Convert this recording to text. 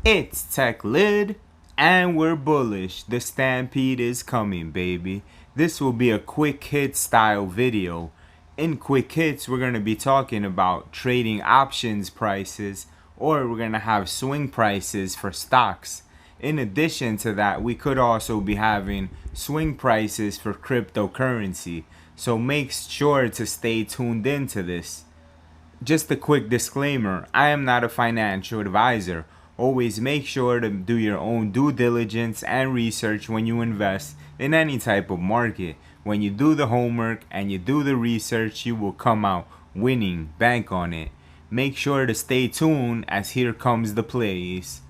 It's Tech Lid, and we're bullish. The stampede is coming, baby. This will be a quick hit style video. In quick hits, we're going to be talking about trading options prices, or we're going to have swing prices for stocks. In addition to that, we could also be having swing prices for cryptocurrency. So make sure to stay tuned into this. Just a quick disclaimer, I am not a financial advisor. Always make sure to do your own due diligence and research when you invest in any type of market. When you do the homework and you do the research, you will come out winning. Bank on it. Make sure to stay tuned as here comes the plays.